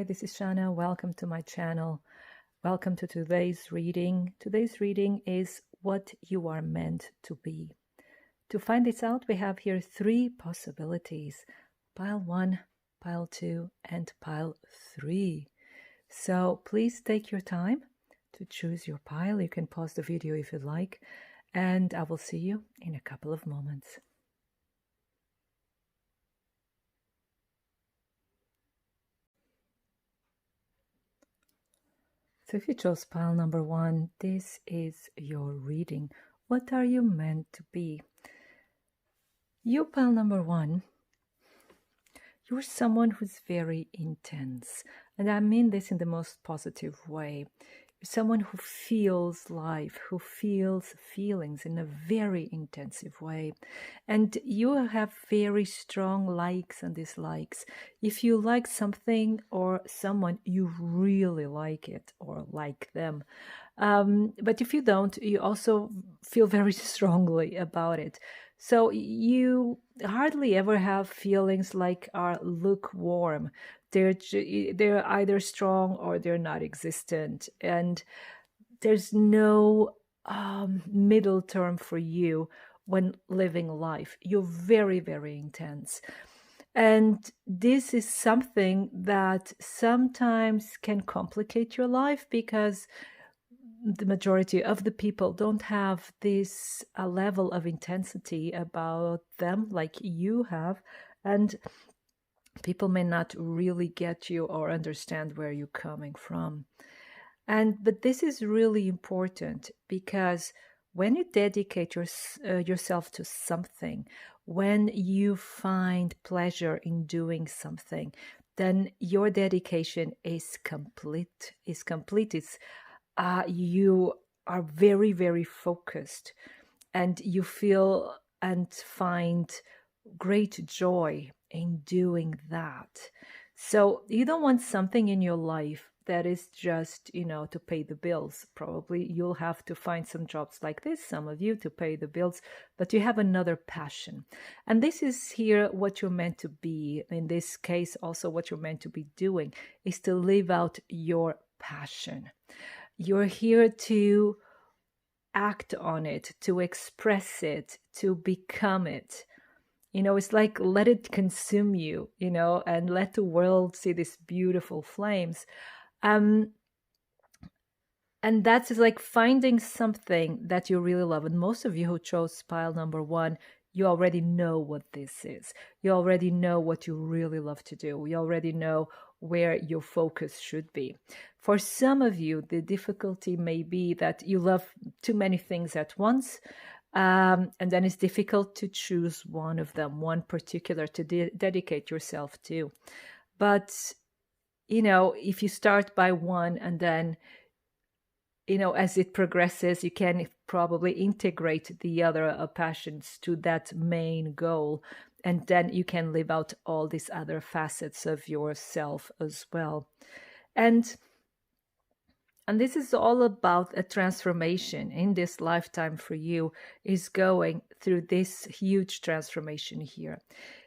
this is Shannah. Welcome to my channel. Welcome to today's reading. Today's reading is what you are meant to be. To find this out, we have here 3 possibilities. Pile 1, pile 2, and pile 3. So please take your time to choose your pile. You can pause the video if you'd like, and I will see you in a couple of moments. So if you chose pile number 1, this is your reading. What are you meant to be? You, pile number 1, you're someone who's very intense. And I mean this in the most positive way. You're someone who feels life, who feels feelings in a very intensive way. And you have very strong likes and dislikes. If you like something or someone, you really like it or like them. But if you don't, you also feel very strongly about it. So you hardly ever have feelings like are lukewarm. They're either strong or they're not existent. And there's no middle term for you when living life. You're very, very intense. And this is something that sometimes can complicate your life because the majority of the people don't have this level of intensity about them like you have. And people may not really get you or understand where you're coming from. But this is really important because when you dedicate yourself to something, when you find pleasure in doing something, then your dedication is complete. You are very, very focused, and you feel and find great joy in doing that. So you don't want something in your life that is just, to pay the bills. Probably you'll have to find some jobs like this, some of you, to pay the bills, but you have another passion. And this is here what you're meant to be. In this case, also what you're meant to be doing is to live out your passion. You're here to act on it, to express it, to become it. It's like let it consume you, and let the world see these beautiful flames. And that's like finding something that you really love. And most of you who chose pile number 1, you already know what this is. You already know what you really love to do. You already know where your focus should be. For some of you, the difficulty may be that you love too many things at once. And then it's difficult to choose one of them, one particular to dedicate yourself to. But, if you start by one and then, as it progresses, you can probably integrate the other passions to that main goal. And then you can live out all these other facets of yourself as well. And this is all about a transformation in this lifetime for you, is going through this huge transformation here.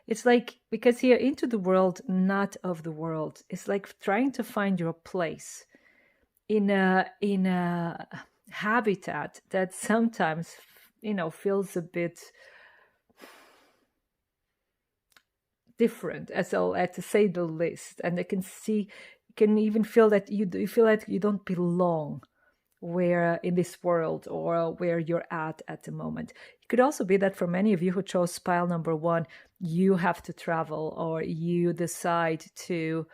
It's like, because here into the world, not of the world, it's like trying to find your place in a habitat that sometimes, feels a bit different, to say the least. And I can see, you can even feel that you feel like you don't belong where in this world or where you're at the moment. It could also be that for many of you who chose pile number 1, you have to travel, or you decide to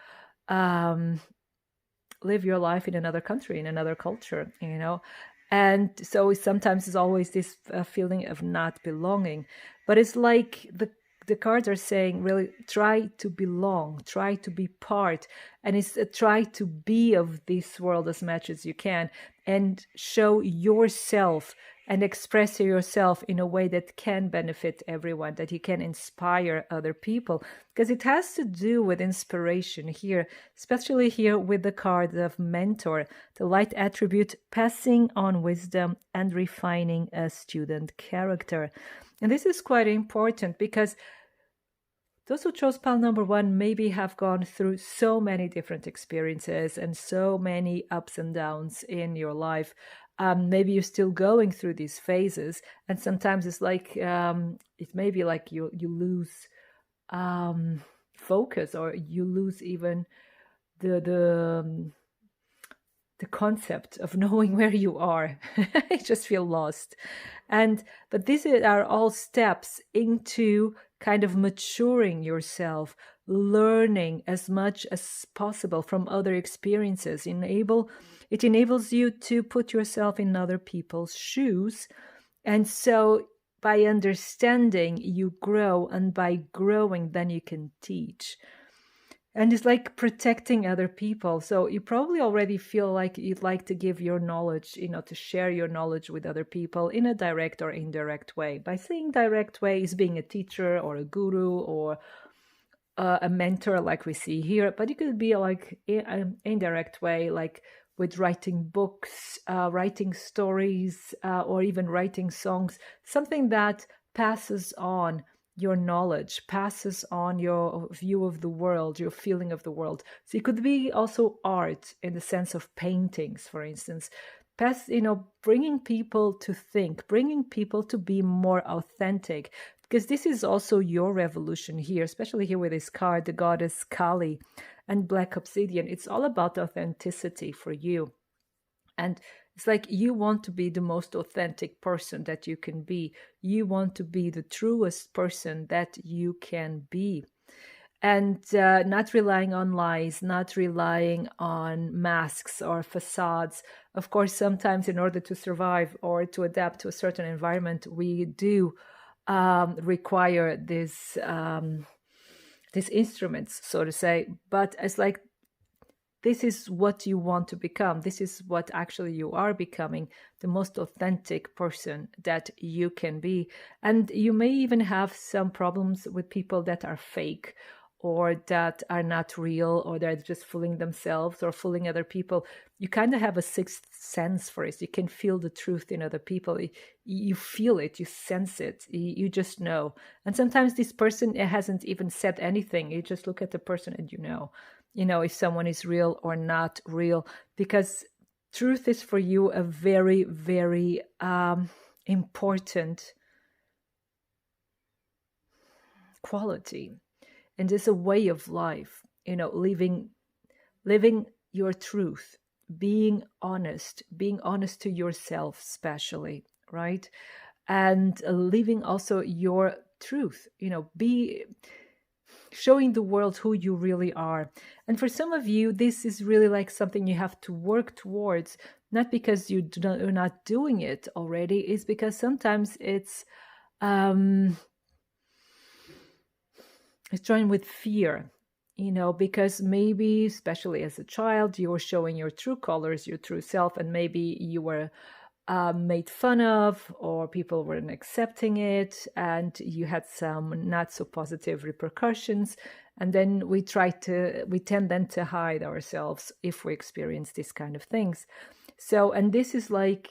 live your life in another country, in another culture, And so sometimes it's always this feeling of not belonging. But it's like the cards are saying, really try to belong, try to be part, and it's try to be of this world as much as you can, and show yourself and express yourself in a way that can benefit everyone, that you can inspire other people, because it has to do with inspiration here, especially here with the card of mentor, the light attribute, passing on wisdom and refining a student character. And this is quite important because those who chose pile number one maybe have gone through so many different experiences and so many ups and downs in your life. Maybe you're still going through these phases, and sometimes it's like it may be like you lose focus, or you lose even the the concept of knowing where you are. I just feel lost. But these are all steps into kind of maturing yourself, learning as much as possible from other experiences. It enables you to put yourself in other people's shoes. And so by understanding, you grow, and by growing, then you can teach. And it's like protecting other people. So you probably already feel like you'd like to give your knowledge, to share your knowledge with other people in a direct or indirect way. By saying direct way is being a teacher or a guru or a mentor, like we see here. But it could be like an indirect way, like with writing books, writing stories, or even writing songs, something that passes on your knowledge, passes on your view of the world, your feeling of the world. So it could be also art in the sense of paintings, for instance. Bringing people to think, bringing people to be more authentic, because this is also your revolution here, especially here with this card, the goddess Kali and Black Obsidian. It's all about authenticity for you. And it's like you want to be the most authentic person that you can be. You want to be the truest person that you can be. And not relying on lies, not relying on masks or facades. Of course, sometimes in order to survive or to adapt to a certain environment, we do require these instruments, so to say. But it's like, this is what you want to become. This is what actually you are becoming, the most authentic person that you can be. And you may even have some problems with people that are fake, or that are not real, or they're just fooling themselves or fooling other people. You kind of have a sixth sense for it. You can feel the truth in other people. You feel it, you sense it, you just know. And sometimes this person hasn't even said anything. You just look at the person and you know if someone is real or not real, because truth is for you a very, very important quality. And it's a way of life, living your truth, being honest to yourself, especially, right? And living also your truth, be showing the world who you really are. And for some of you, this is really like something you have to work towards, not because you're not doing it already, it's because sometimes it's joined with fear, because maybe, especially as a child, you were showing your true colors, your true self, and maybe you were made fun of, or people weren't accepting it, and you had some not so positive repercussions. And then we tend then to hide ourselves if we experience these kind of things. So, and this is like,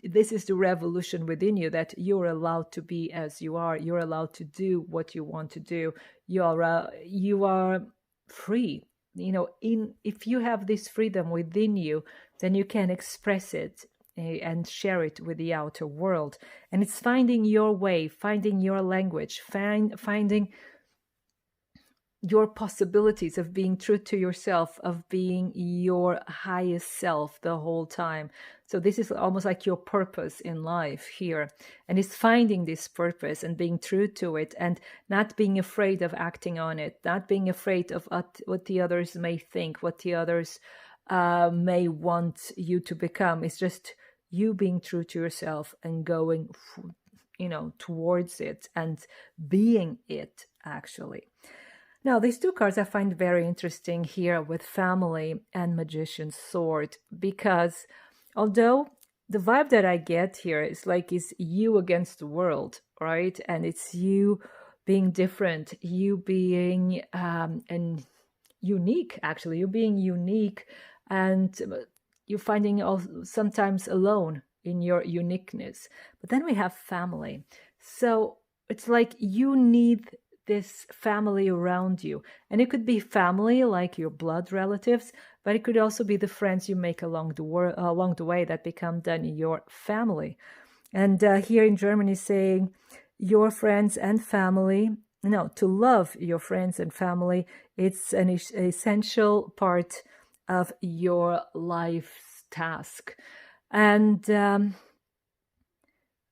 this is the revolution within you, that you're allowed to be as you are. You're allowed to do what you want to do. You are free. If you have this freedom within you, then you can express it and share it with the outer world. And it's finding your way, finding your language, finding your possibilities of being true to yourself, of being your highest self the whole time. So this is almost like your purpose in life here. And it's finding this purpose and being true to it, and not being afraid of acting on it, not being afraid of what the others may think, what the others may want you to become. It's just you being true to yourself and going, towards it and being it, actually. Now, these two cards I find very interesting here with Family and Magician's Sword, because although the vibe that I get here is like it's you against the world, right? And it's you being different, you being and unique, actually. You're being unique, and you're finding sometimes alone in your uniqueness. But then we have family. So it's like you need this family around you. And it could be family like your blood relatives, but it could also be the friends you make along the way that become then your family. And here in Germany, saying your friends and family, no, to love your friends and family, it's an essential part of your life's task. And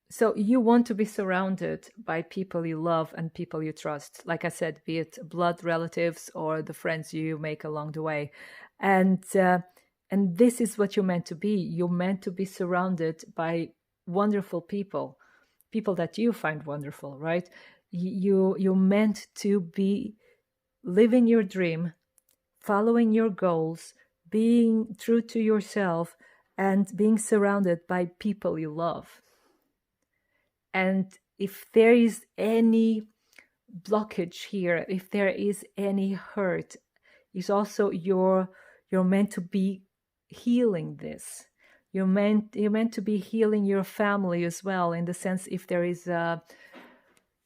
so you want to be surrounded by people you love and people you trust. Like I said, be it blood relatives or the friends you make along the way. And this is what you're meant to be. You're meant to be surrounded by wonderful people that you find wonderful, right? You're meant to be living your dream, following your goals, being true to yourself, and being surrounded by people you love. And if there is any blockage here, if there is any hurt, is also you're meant to be healing this. You're meant to be healing your family as well, in the sense if there is an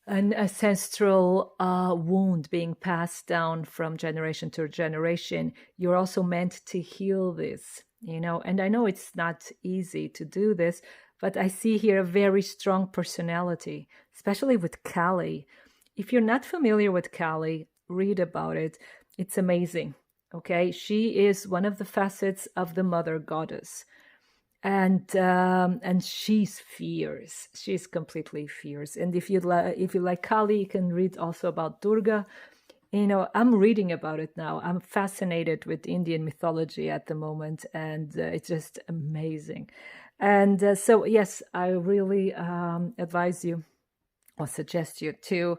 ancestral wound being passed down from generation to generation, you're also meant to heal this, And I know it's not easy to do this, but I see here a very strong personality, especially with Kali. If you're not familiar with Kali, read about it. It's amazing. Okay, she is one of the facets of the mother goddess. And she's fierce. She's completely fierce. And if you like Kali, you can read also about Durga. I'm reading about it now. I'm fascinated with Indian mythology at the moment, and it's just amazing. And so, yes, I really advise you or suggest you to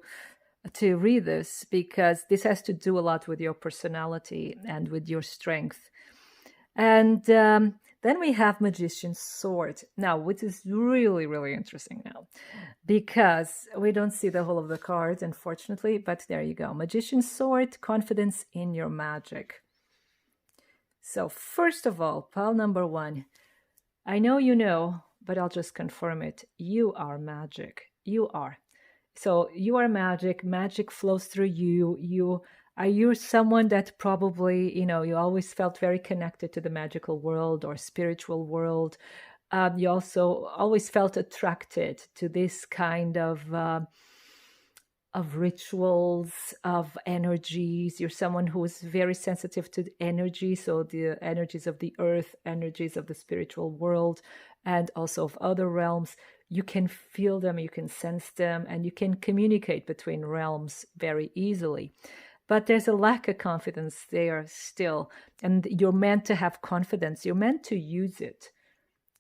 read this, because this has to do a lot with your personality and with your strength. And then we have Magician's Sword. Now, which is really, really interesting now, because we don't see the whole of the card, unfortunately, but there you go. Magician's Sword, confidence in your magic. So first of all, pile number 1, I know you know, but I'll just confirm it. You are magic. You are. So you are magic. Magic flows through you. You're someone that probably, you always felt very connected to the magical world or spiritual world. You also always felt attracted to this kind of rituals, of energies. You're someone who is very sensitive to energy, so the energies of the earth, energies of the spiritual world, and also of other realms. You can feel them, you can sense them, and you can communicate between realms very easily. But there's a lack of confidence there still, and you're meant to have confidence. You're meant to use it.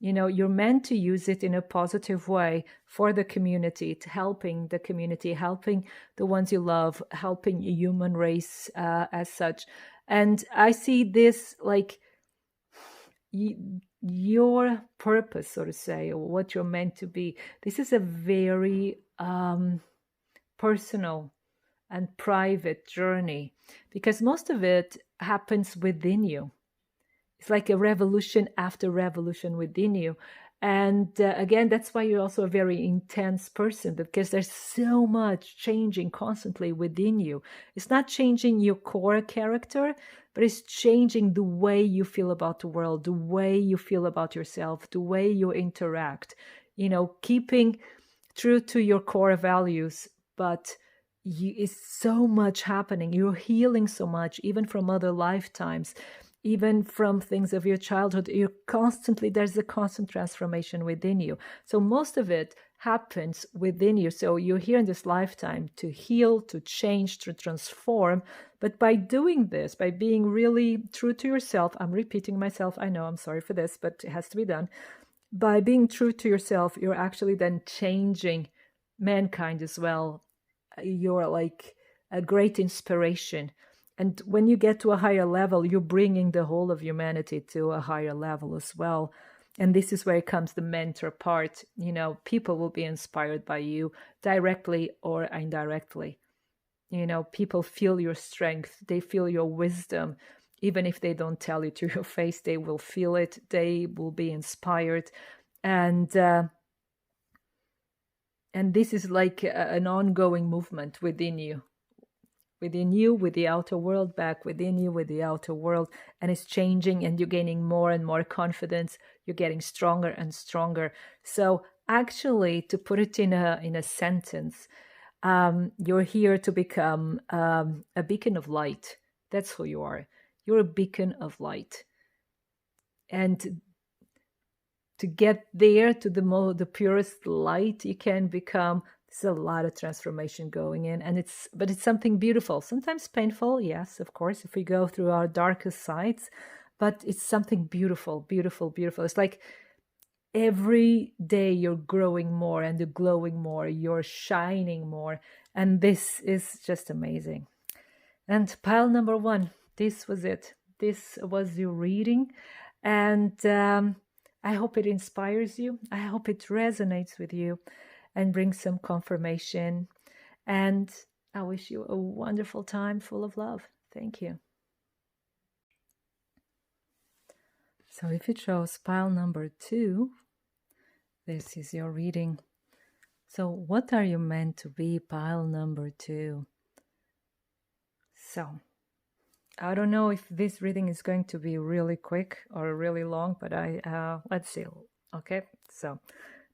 You're meant to use it in a positive way for the community, helping the community, helping the ones you love, helping the human race as such. And I see this like your purpose, so to say, or what you're meant to be. This is a very personal and private journey, because most of it happens within you. It's like a revolution after revolution within you. And again, that's why you're also a very intense person, because there's so much changing constantly within you. It's not changing your core character, but it's changing the way you feel about the world, the way you feel about yourself, the way you interact, keeping true to your core values. But it's so much happening. You're healing so much, even from other lifetimes, even from things of your childhood. There's a constant transformation within you. So most of it happens within you. So you're here in this lifetime to heal, to change, to transform. But by doing this, by being really true to yourself, I'm repeating myself, I know, I'm sorry for this, but it has to be done. By being true to yourself, you're actually then changing mankind as well. You're like a great inspiration. And when you get to a higher level, you're bringing the whole of humanity to a higher level as well. And this is where comes the mentor part. People will be inspired by you directly or indirectly. People feel your strength. They feel your wisdom. Even if they don't tell it to your face, they will feel it. They will be inspired. And this is like an ongoing movement within you, within you with the outer world, back within you with the outer world, and it's changing, and you're gaining more and more confidence. You're getting stronger and stronger. So actually, to put it in a sentence, you're here to become a beacon of light. That's who you are. You're a beacon of light, and to get there to the purest light you can become, there's a lot of transformation going in, and it's something beautiful, sometimes painful, yes, of course, if we go through our darkest sides, but it's something beautiful, beautiful, beautiful. It's like every day you're growing more and you're glowing more, you're shining more, and this is just amazing. And pile number 1, this was it. This was your reading, and I hope it inspires you. I hope it resonates with you and brings some confirmation. And I wish you a wonderful time full of love. Thank you. So if you chose pile number 2, this is your reading. So what are you meant to be, pile number 2? So I don't know if this reading is going to be really quick or really long, but let's see. Okay, so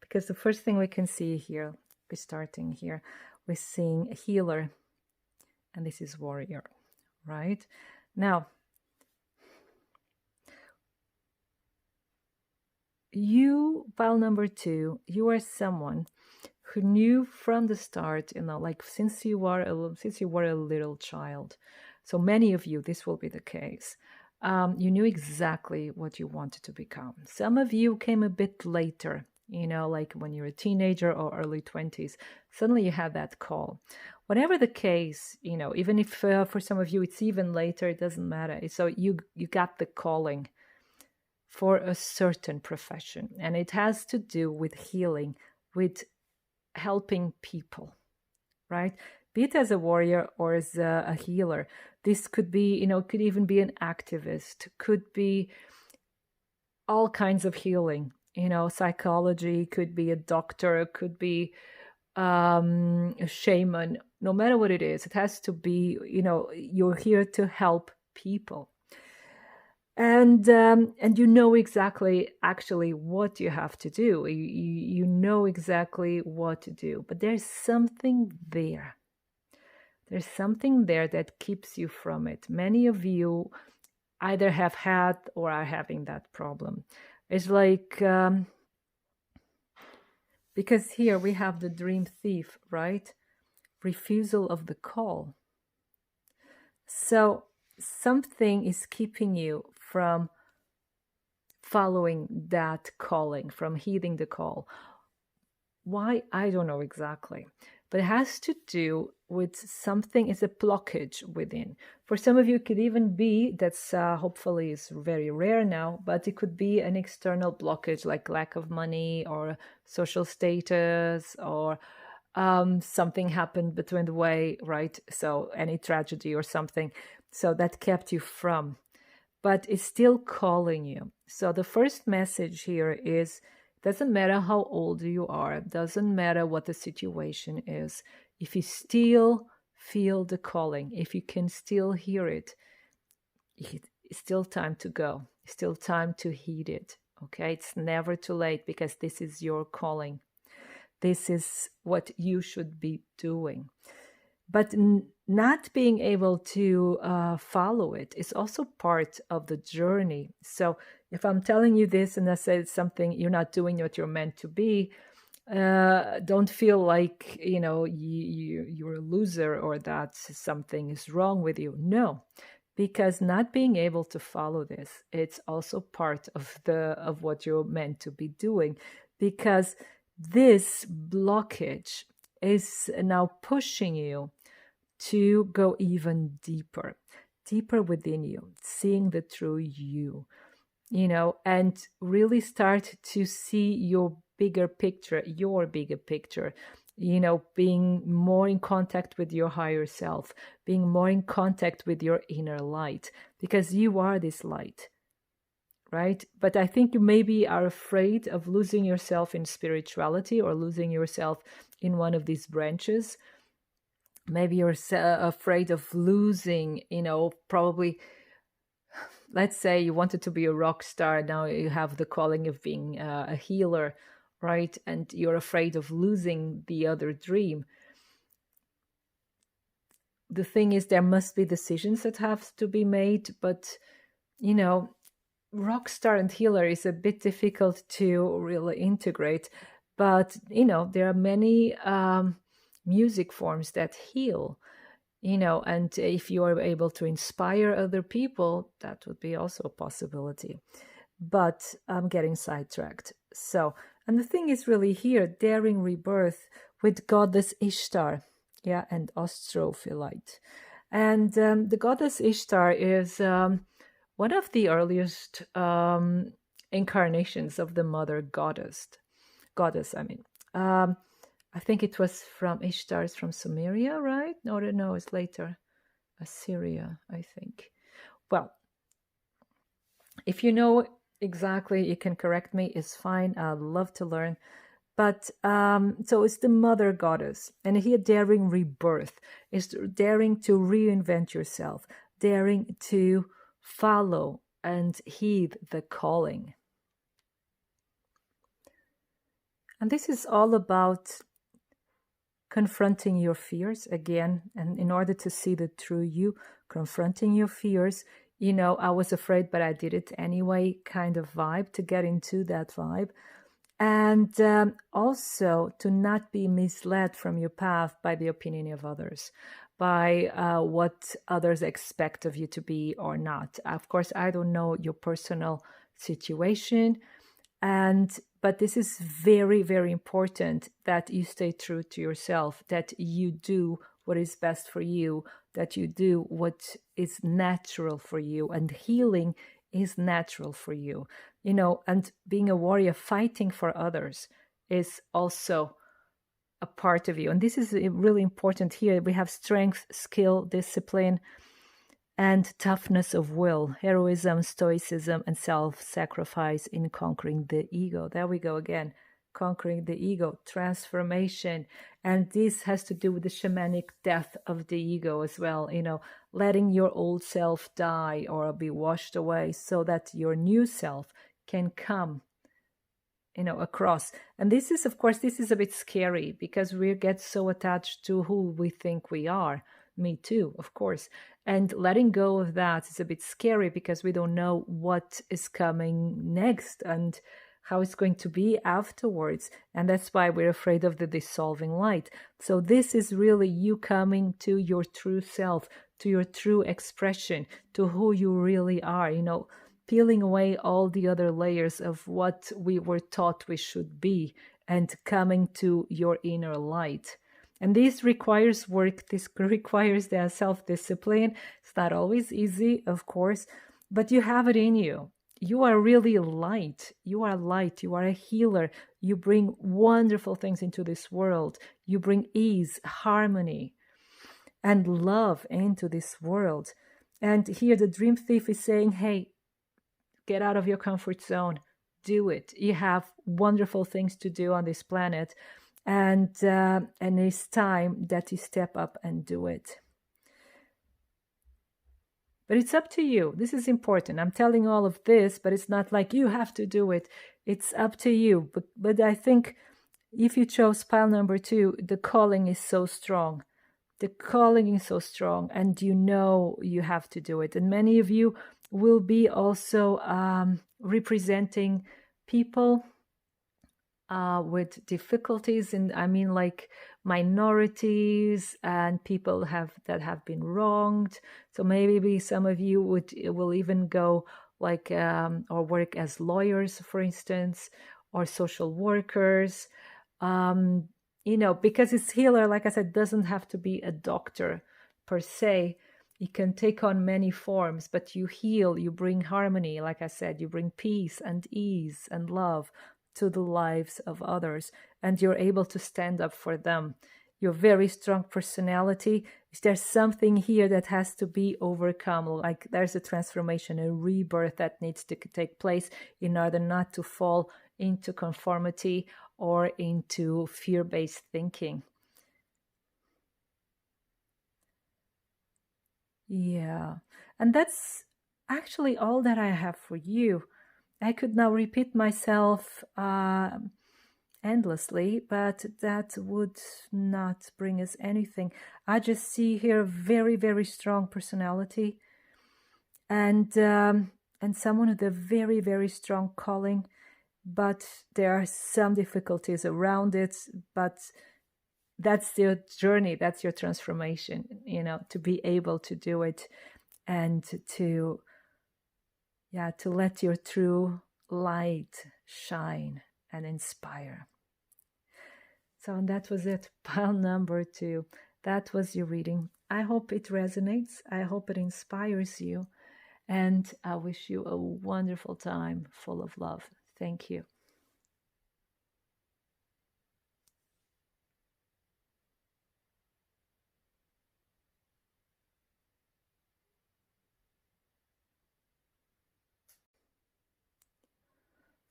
because the first thing we can see here, we're starting here, we're seeing a healer, and this is warrior, right? Now, you, pile number 2, you are someone who knew from the start, like since you were a little child. So many of you, this will be the case. You knew exactly what you wanted to become. Some of you came a bit later, like when you're a teenager or early 20s. Suddenly you had that call. Whatever the case, even if for some of you it's even later, it doesn't matter. So you got the calling for a certain profession, and it has to do with healing, with helping people, right? Be it as a warrior or as a healer. This could be, could even be an activist, could be all kinds of healing, psychology, could be a doctor, could be a shaman. No matter what it is, it has to be, you're here to help people. And you know exactly actually what you have to do. You know exactly what to do, but there's something there. There's something there that keeps you from it. Many of you either have had or are having that problem. It's like, because here we have the dream thief, right? Refusal of the call. So something is keeping you from following that calling, from heeding the call. Why? I don't know exactly. But it has to do with something, is a blockage within. For some of you, it could even be, that's hopefully is very rare now, but it could be an external blockage, like lack of money or social status, or something happened between the way, right? So any tragedy or something. So that kept you from. But it's still calling you. So the first message here is, doesn't matter how old you are, doesn't matter what the situation is, if you still feel the calling, if you can still hear it, it's still time to go. It's still time to heed it. Okay, it's never too late, because this is your calling. This is what you should be doing. But not being able to follow it is also part of the journey. So if I'm telling you this and I say it's something you're not doing what you're meant to be, don't feel like you're a loser or that something is wrong with you. No, because not being able to follow this, it's also part of what you're meant to be doing, because this blockage is now pushing you to go even deeper within you, seeing the true you, and really start to see your bigger picture, being more in contact with your higher self, being more in contact with your inner light, because you are this light, right? But I think you maybe are afraid of losing yourself in spirituality or losing yourself in one of these branches. Maybe you're afraid of losing, probably. Let's say you wanted to be a rock star. Now you have the calling of being a healer, right? And you're afraid of losing the other dream. The thing is, there must be decisions that have to be made, but rock star and healer is a bit difficult to really integrate. But there are many music forms that heal, and if you are able to inspire other people, that would be also a possibility. But I'm getting sidetracked. So, and the thing is really here, daring rebirth with goddess Ishtar, yeah, and Astrophilite. And the goddess Ishtar is one of the earliest incarnations of the mother goddess. I mean. I think it was from Ishtar's from Sumeria, right? No, it's later. Assyria, I think. Well, if you know exactly, you can correct me. It's fine. I'd love to learn. But so it's the mother goddess. And here, daring rebirth is daring to reinvent yourself, daring to follow and heed the calling. And this is all about confronting your fears again. And in order to see the true you, confronting your fears, I was afraid, but I did it anyway, kind of vibe, to get into that vibe. And also to not be misled from your path by the opinion of others, by what others expect of you to be or not. Of course, I don't know your personal situation, but this is very, very important that you stay true to yourself, that you do what is best for you, that you do what is natural for you, and healing is natural for you, and being a warrior, fighting for others is also a part of you. And this is really important here. We have strength, skill, discipline, and toughness of will, heroism, stoicism, and self-sacrifice in conquering the ego. There we go again, conquering the ego, transformation. And this has to do with the shamanic death of the ego as well, letting your old self die or be washed away so that your new self can come across. And this is, of course, this is a bit scary because we get so attached to who we think we are. Me too, of course. And letting go of that is a bit scary because we don't know what is coming next and how it's going to be afterwards. And that's why we're afraid of the dissolving light. So this is really you coming to your true self, to your true expression, to who you really are, peeling away all the other layers of what we were taught we should be and coming to your inner light. And this requires work. This requires the self-discipline. It's not always easy, of course, but you have it in you. You are really light. You are light. You are a healer. You bring wonderful things into this world. You bring ease, harmony, and love into this world. And here the dream thief is saying, hey, get out of your comfort zone. Do it. You have wonderful things to do on this planet. And it's time that you step up and do it. But it's up to you. This is important. I'm telling all of this, but it's not like you have to do it. It's up to you. But I think if you chose pile number 2, the calling is so strong. The calling is so strong, and you have to do it. And many of you will be also representing people with difficulties, and I mean like minorities and people that have been wronged. So maybe some of you will even go like or work as lawyers, for instance, or social workers. Because it's healer, like I said, doesn't have to be a doctor per se. It can take on many forms, but you heal, you bring harmony, like I said, you bring peace and ease and love to the lives of others, and you're able to stand up for them. Your very strong personality, is there something here that has to be overcome? Like there's a transformation, a rebirth that needs to take place in order not to fall into conformity or into fear-based thinking. Yeah. And that's actually all that I have for you. I could now repeat myself endlessly, but that would not bring us anything. I just see here a very, very strong personality, and someone with a very, very strong calling, but there are some difficulties around it. But that's your journey, that's your transformation, to be able to do it, and to, yeah, to let your true light shine and inspire. So, and that was it. Pile number 2. That was your reading. I hope it resonates. I hope it inspires you. And I wish you a wonderful time full of love. Thank you.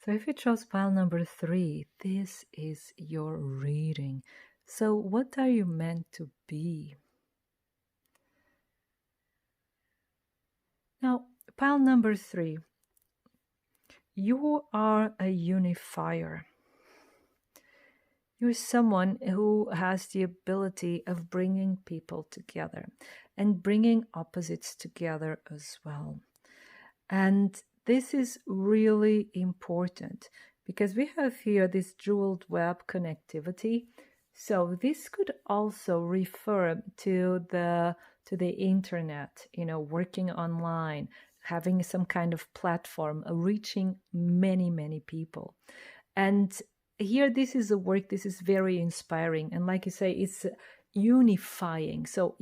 So if you chose pile number 3, this is your reading. So what are you meant to be? Now, pile number 3, you are a unifier. You're someone who has the ability of bringing people together and bringing opposites together as well. And this is really important because we have here this jeweled web connectivity. So this could also refer to the internet, working online, having some kind of platform, reaching many, many people. And here, this is a work, this is very inspiring. And like you say, it's unifying. So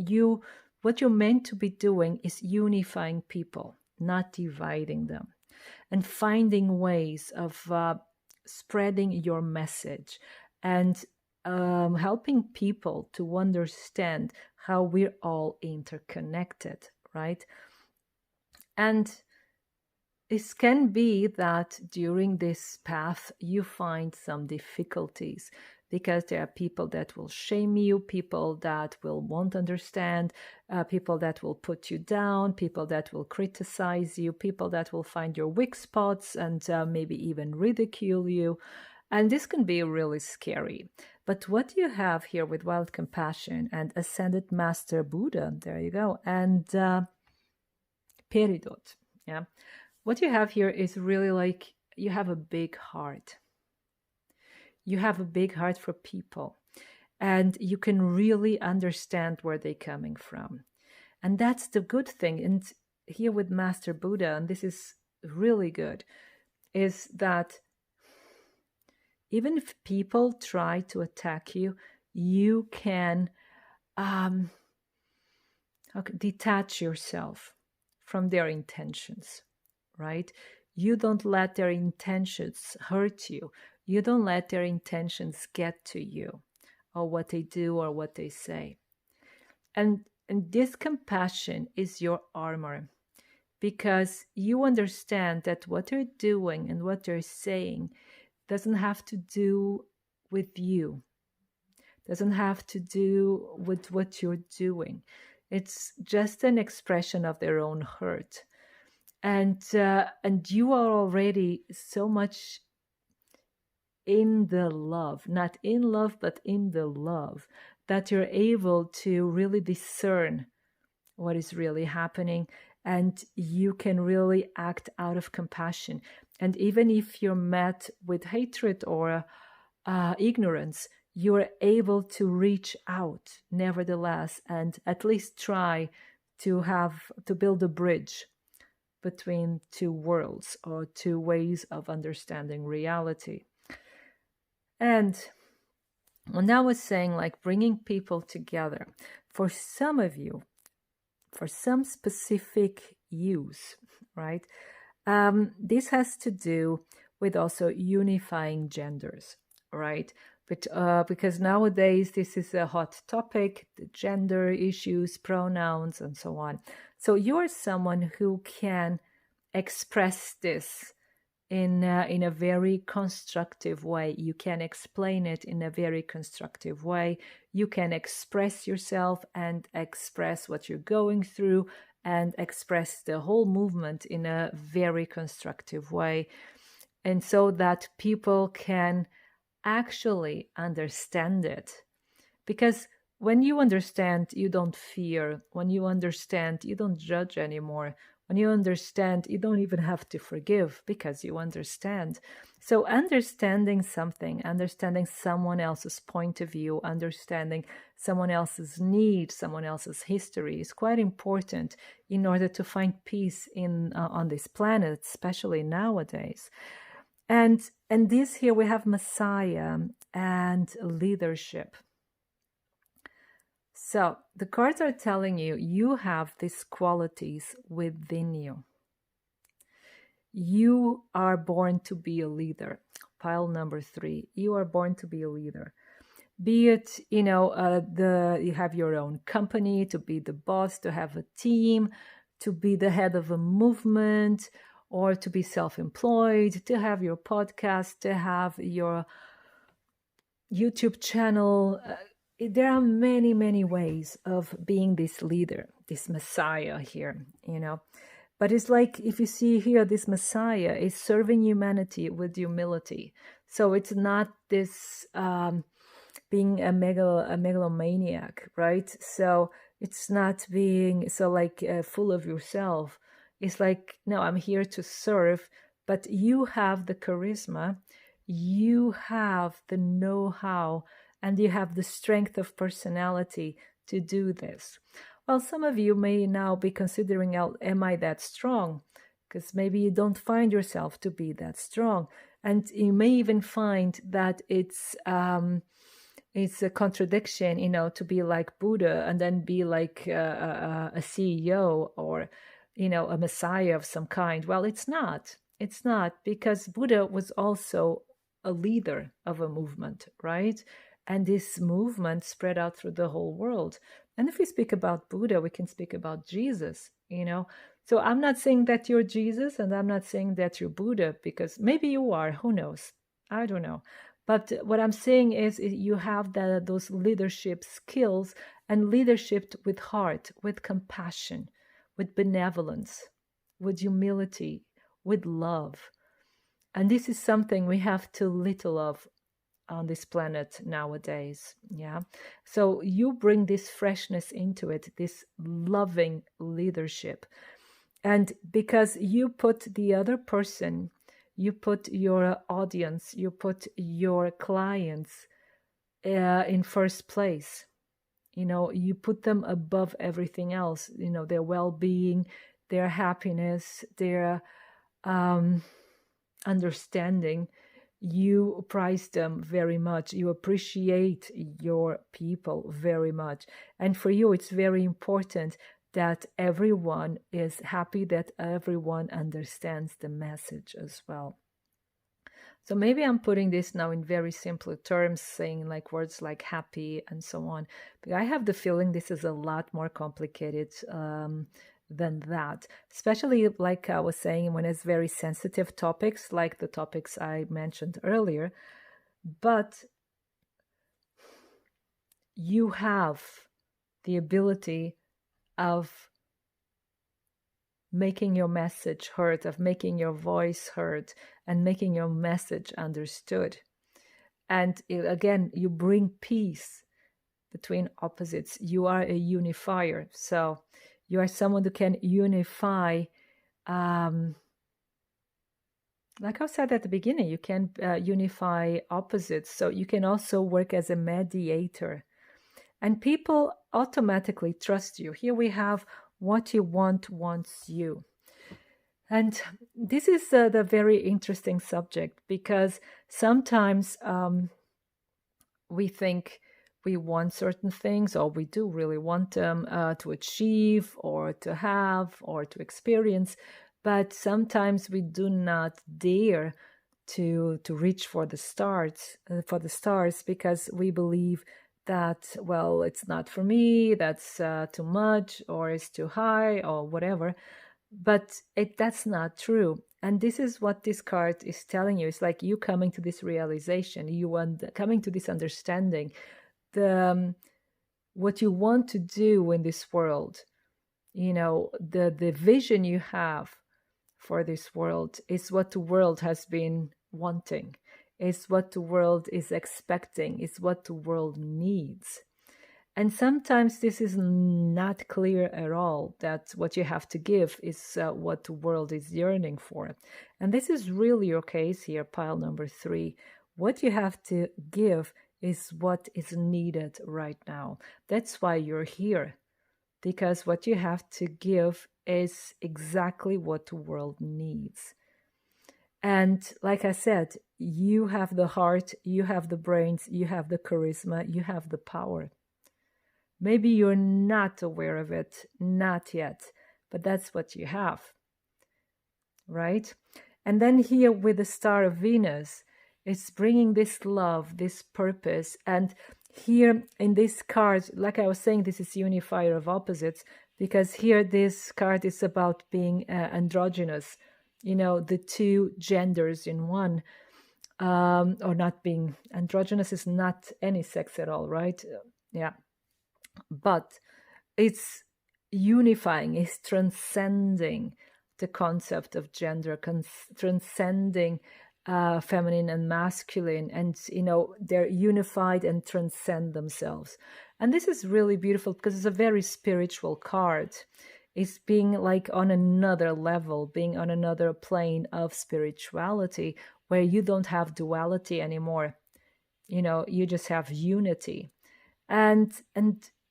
what you're meant to be doing is unifying people, not dividing them, and finding ways of spreading your message and helping people to understand how we're all interconnected, right? And it can be that during this path you find some difficulties because there are people that will shame you, people that won't understand, people that will put you down, people that will criticize you, people that will find your weak spots and maybe even ridicule you. And this can be really scary. But what you have here with Wild Compassion and Ascended Master Buddha, there you go, and Peridot, yeah. What you have here is really like you have a big heart. You have a big heart for people, and you can really understand where they're coming from. And that's the good thing. And here with Master Buddha, and this is really good, is that even if people try to attack you, you can detach yourself from their intentions, right? You don't let their intentions hurt you. You don't let their intentions get to you, or what they do or what they say. And this compassion is your armor, because you understand that what they're doing and what they're saying doesn't have to do with you, doesn't have to do with what you're doing. It's just an expression of their own hurt. And you are already so much in the love, not in love, but in the love, that you're able to really discern what is really happening, and you can really act out of compassion. And even if you're met with hatred or ignorance, you're able to reach out nevertheless, and at least try to build a bridge between two worlds or two ways of understanding reality. And when I was saying, like, bringing people together, for some of you, for some specific use, right? This has to do with also unifying genders, right? But because nowadays this is a hot topic, the gender issues, pronouns, and so on. So you are someone who can express this in a very constructive way. You can explain it in a very constructive way. You can express yourself and express what you're going through and express the whole movement in a very constructive way. And so that people can actually understand it. Because when you understand, you don't fear. When you understand, you don't judge anymore. When you understand, you don't even have to forgive because you understand. So, understanding something, understanding someone else's point of view, understanding someone else's need, someone else's history is quite important in order to find peace on this planet, especially nowadays. And this here we have Messiah and leadership. So the cards are telling you, you have these qualities within you. You are born to be a leader. Pile number 3, you are born to be a leader. Be it, you have your own company, to be the boss, to have a team, to be the head of a movement, or to be self-employed, to have your podcast, to have your YouTube channel. There are many, many ways of being this leader, this Messiah here, But it's like, if you see here, this Messiah is serving humanity with humility. So it's not this being a megalomaniac, right? So it's not being full of yourself. It's like, no, I'm here to serve, but you have the charisma, you have the know-how, and you have the strength of personality to do this. Well, some of you may now be considering, am I that strong? Because maybe you don't find yourself to be that strong. And you may even find that it's a contradiction, to be like Buddha and then be like a CEO or, a Messiah of some kind. Well, it's not. It's not, because Buddha was also a leader of a movement, right? And this movement spread out through the whole world. And if we speak about Buddha, we can speak about Jesus, So I'm not saying that you're Jesus, and I'm not saying that you're Buddha, because maybe you are, who knows? I don't know. But what I'm saying is you have those leadership skills, and leadership with heart, with compassion, with benevolence, with humility, with love. And this is something we have too little of on this planet nowadays. Yeah. So you bring this freshness into it, this loving leadership. And because you put the other person, you put your audience, you put your clients in first place. You put them above everything else, their well-being, their happiness, their understanding. You prize them very much. You appreciate your people very much. And for you, it's very important that everyone is happy, that everyone understands the message as well. So maybe I'm putting this now in very simple terms, saying like words like happy and so on. But I have the feeling this is a lot more complicated than that, especially like I was saying, when it's very sensitive topics, like the topics I mentioned earlier. But you have the ability of making your message heard, of making your voice heard, and making your message understood. And again, you bring peace between opposites. You are a unifier. So you are someone who can unify, like I said at the beginning, you can unify opposites. So you can also work as a mediator. And people automatically trust you. Here we have what you want wants you. And this is the very interesting subject, because sometimes we think we want certain things, or we do really want them to achieve or to have or to experience, but sometimes we do not dare to reach for the stars, because we believe that, well, it's not for me, that's too much, or it's too high, or whatever. But that's not true. And this is what this card is telling you. It's like you coming to this realization, coming to this understanding, what you want to do in this world. The vision you have for this world is what the world has been wanting, is what the world is expecting, is what the world needs. And sometimes this is not clear at all, that what you have to give is what the world is yearning for. And this is really your case here, pile number 3. What you have to give is what is needed right now. That's why you're here, because what you have to give is exactly what the world needs. And like I said, you have the heart, you have the brains, you have the charisma, you have the power. Maybe you're not aware of it, not yet, but that's what you have, right? And then here with the star of Venus, it's bringing this love, this purpose. And here in this card, like I was saying, this is unifier of opposites, because here this card is about being androgynous, the two genders in one, or not being androgynous is not any sex at all, right? Yeah. But it's unifying, it's transcending the concept of gender, transcending feminine and masculine, and they're unified and transcend themselves. And this is really beautiful because it's a very spiritual card. It's being like on another level, being on another plane of spirituality, where you don't have duality anymore. You just have unity. And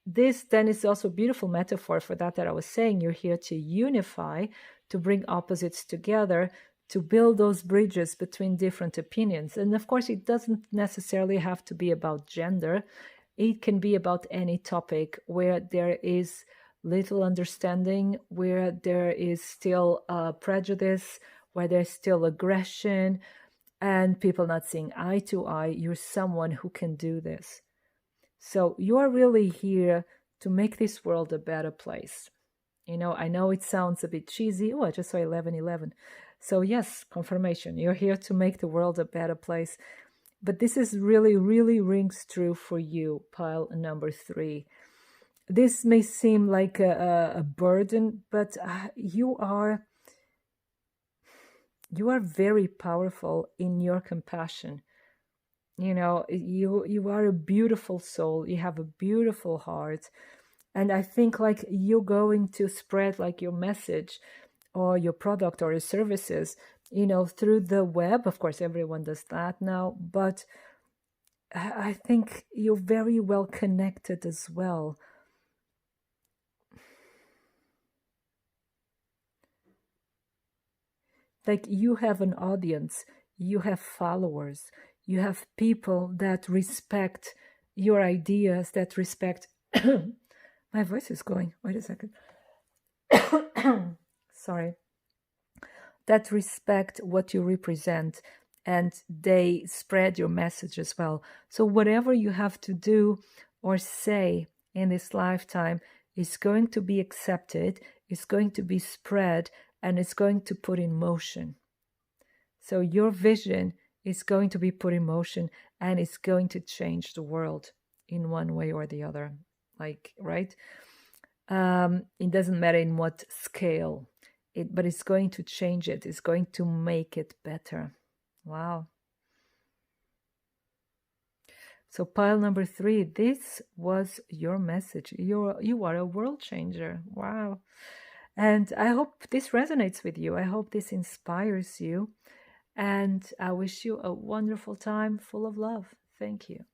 this then is also a beautiful metaphor for that I was saying. You're here to unify, to bring opposites together, to build those bridges between different opinions. And of course, it doesn't necessarily have to be about gender. It can be about any topic where there is little understanding, where there is still prejudice, where there's still aggression, and people not seeing eye to eye. You're someone who can do this. So you are really here to make this world a better place. I know it sounds a bit cheesy. Oh, I just saw 1111. So yes, confirmation. You're here to make the world a better place. But this is really, really rings true for you, pile number 3. This may seem like a burden, but you are very powerful in your compassion. You are a beautiful soul. You have a beautiful heart. And I think like you're going to spread like your message or your product or your services, through the web. Of course, everyone does that now, but I think you're very well connected as well. Like you have an audience, you have followers, you have people that respect your ideas, that respect... My voice is going. Wait a second. Sorry. That respect what you represent, and they spread your message as well. So whatever you have to do or say in this lifetime is going to be accepted, is going to be spread, and it's going to put in motion. So your vision is going to be put in motion, and it's going to change the world in one way or the other. Right? It doesn't matter in what scale, but it's going to change it. It's going to make it better. Wow. So pile number 3, this was your message. You are a world changer. Wow. And I hope this resonates with you. I hope this inspires you. And I wish you a wonderful time full of love. Thank you.